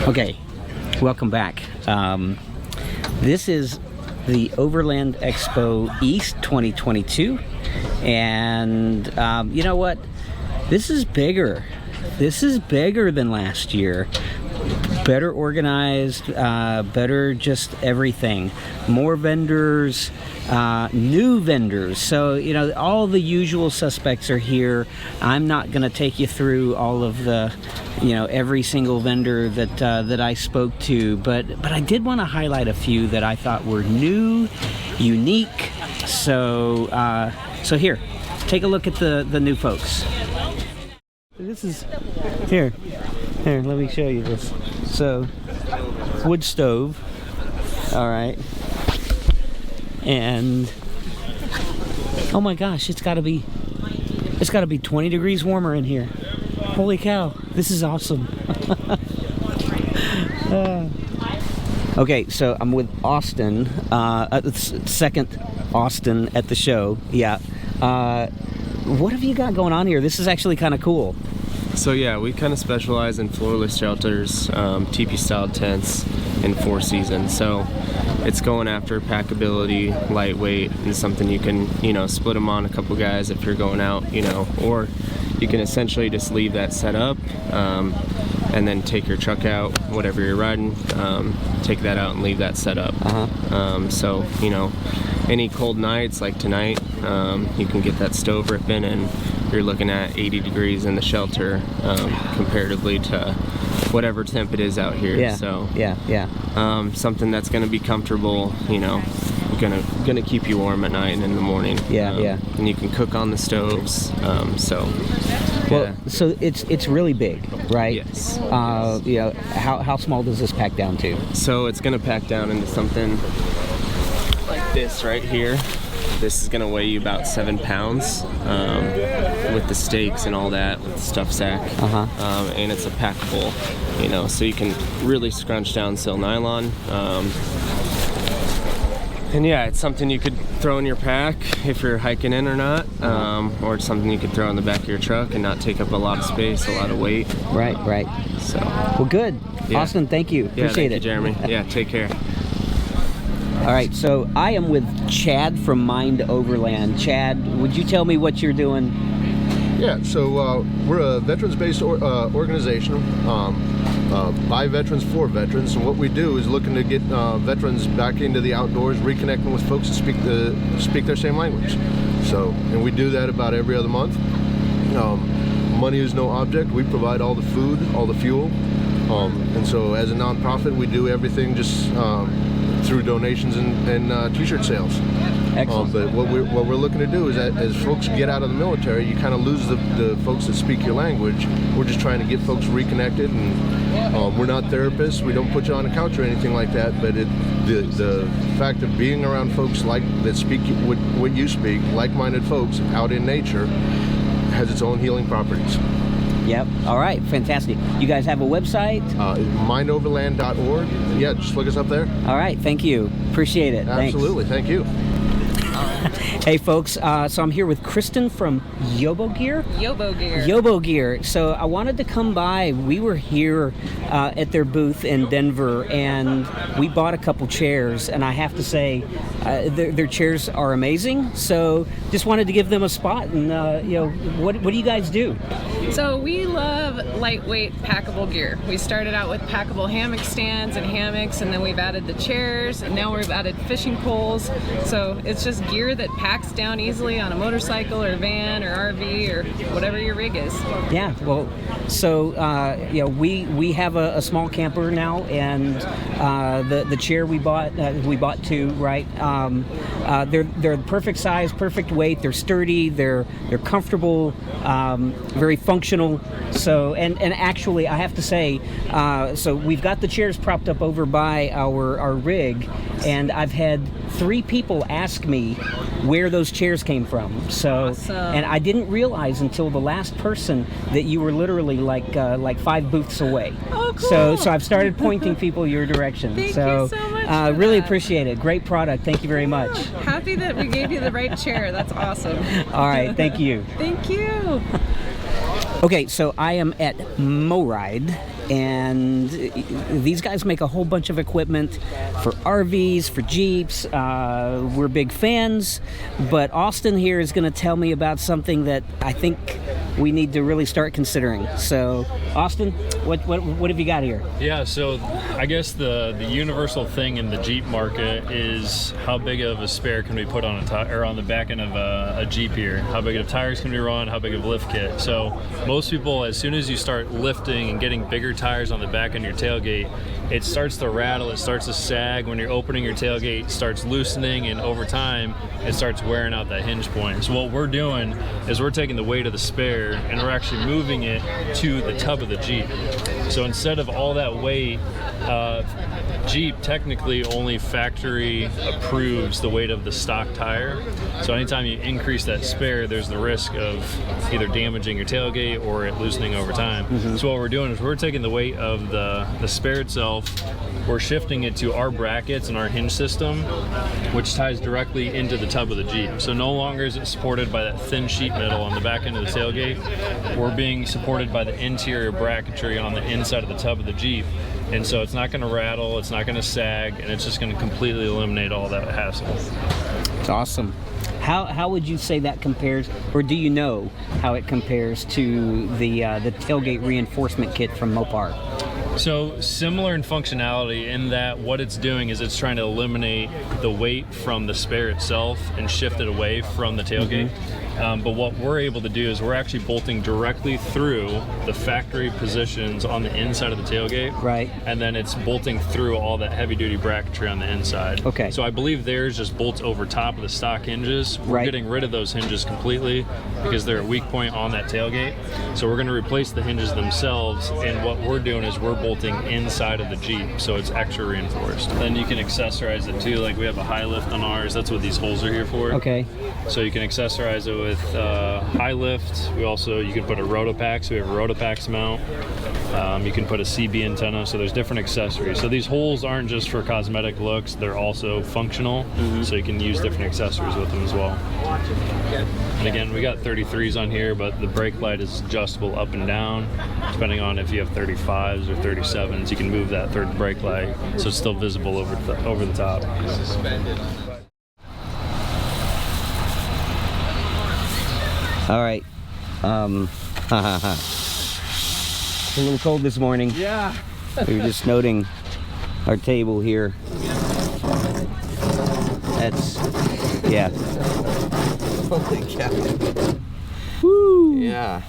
Okay, welcome back. This is the Overland Expo East 2022, and you know what? This is bigger. This is bigger than last year. Better organized, better just everything. More vendors, new vendors. So, you know, all the usual suspects are here. I'm not going to take you through all of the, you know, every single vendor that I spoke to, but I did want to highlight a few that I thought were new, unique. So, so here, take a look at the new folks. This is here. Let me show you this. So, wood stove. All right. And oh my gosh, it's got to be 20 degrees warmer in here. Holy cow, this is awesome. Okay, so I'm with Austin, second Austin at the show. Yeah. What have you got going on here? This is actually kind of cool. So yeah, we kind of specialize in floorless shelters, teepee-style tents, and 4-season. So it's going after packability, lightweight, and something you can, you know, split them on a couple guys if you're going out, you know, or you can essentially just leave that set up and then take your truck out, whatever you're riding, take that out and leave that set up. So, you know, any cold nights like tonight, you can get that stove ripping, and you're looking at 80 degrees in the shelter comparatively to whatever temp it is out here. Yeah. So something that's going to be comfortable, you know, gonna keep you warm at night and in the morning. And you can cook on the stoves. Well, so it's really big, right? Yes. You know, how small does this pack down to? So it's gonna pack down into something like this right here. This is gonna weigh you about 7 pounds with the stakes and all that, with the stuff sack. And it's a packable, you know, so you can really scrunch down sil nylon. And yeah, it's something you could throw in your pack if you're hiking in or not, or it's something you could throw in the back of your truck and not take up a lot of space, a lot of weight. Right. So. Well, good. Yeah. Austin, thank you. Appreciate it. Jeremy. Yeah, take care. All right, so I am with Chad from Mind Overland. Chad, would you tell me what you're doing? Yeah, so we're a veterans-based organization by veterans for veterans, and what we do is looking to get veterans back into the outdoors, reconnecting with folks that speak their same language. So, and we do that about every other month. Money is no object. We provide all the food, all the fuel, and so as a nonprofit, we do everything just through donations and t-shirt sales. Excellent. But what we're looking to do is that as folks get out of the military, you kind of lose the folks that speak your language. We're just trying to get folks reconnected, and we're not therapists. We don't put you on a couch or anything like that. But the fact of being around folks that speak what you speak, like-minded folks out in nature, has its own healing properties. Yep. All right. Fantastic. You guys have a website? mindoverland.org. Yeah, just look us up there. All right. Thank you. Appreciate it. Absolutely. Thanks. Thank you. Hey folks, so I'm here with Kristen from Yobo Gear? Yobo Gear. So I wanted to come by. We were here at their booth in Denver, and we bought a couple chairs, and I have to say their chairs are amazing. So just wanted to give them a spot, and you know, what do you guys do? So we love lightweight packable gear. We started out with packable hammock stands and hammocks, and then we've added the chairs, and now we've added fishing poles. So it's just gear that packs down easily on a motorcycle or van or RV or whatever your rig is. Yeah, well, so you know, we have a small camper now, and the chair we bought two, right? They're perfect size, perfect weight. They're sturdy. They're comfortable, very functional. So and actually, I have to say, so we've got the chairs propped up over by our rig, and I've had 3 people ask me where those chairs came from. So, Awesome. and I didn't realize until the last person that you were literally like 5 booths away. Oh, cool. So I've started pointing people your direction. Thank so, you so much for really that. appreciate it. Great product. Thank you very much. Happy that we gave you the right chair. That's awesome. All right. Thank you. Thank you. Okay, so I am at MoRide, and these guys make a whole bunch of equipment for RVs, for Jeeps. We're big fans, but Austin here is going to tell me about something that I think we need to really start considering. So, Austin, what have you got here? Yeah, so I guess the universal thing in the Jeep market is how big of a spare can we put on on the back end of a Jeep here. How big of tires can we run? How big of a lift kit? So most people, as soon as you start lifting and getting bigger tires on the back end of your tailgate, it starts to rattle, it starts to sag. When you're opening your tailgate, it starts loosening, and over time, it starts wearing out that hinge point. So what we're doing is we're taking the weight of the spare and we're actually moving it to the tub of the Jeep. So instead of all that weight, Jeep technically only factory approves the weight of the stock tire. So anytime you increase that spare, there's the risk of either damaging your tailgate or it loosening over time. So what we're doing is we're taking the weight of the spare itself, we're shifting it to our brackets and our hinge system, which ties directly into the tub of the Jeep. So no longer is it supported by that thin sheet metal on the back end of the tailgate. We're being supported by the interior bracketry on the inside of the tub of the Jeep. And so it's not going to rattle, it's not going to sag, and it's just going to completely eliminate all that hassle. It's awesome. How would you say that compares, or do you know how it compares to the tailgate reinforcement kit from Mopar? So similar in functionality in that what it's doing is it's trying to eliminate the weight from the spare itself and shift it away from the tailgate. But what we're able to do is we're actually bolting directly through the factory positions on the inside of the tailgate. Right. And then it's bolting through all that heavy duty bracketry on the inside. Okay. So I believe theirs just bolts over top of the stock hinges. We're Right. getting rid of those hinges completely because they're a weak point on that tailgate. So we're going to replace the hinges themselves, and what we're doing is we're bolting inside of the Jeep, so it's extra reinforced. Then you can accessorize it too, like we have a high lift on ours. That's what these holes are here for. Okay. So you can accessorize it with high lift. You can put a Rotopax. So we have a Rotopax mount. You can put a CB antenna. So there's different accessories. So these holes aren't just for cosmetic looks; they're also functional. So you can use different accessories with them as well. And again, we got 33s on here, but the brake light is adjustable up and down, depending on if you have 35s or 37s. You can move that third brake light, so it's still visible over the top. All right. It's a little cold this morning. Yeah. We were just noting our table here. Holy cow. Woo! Yeah.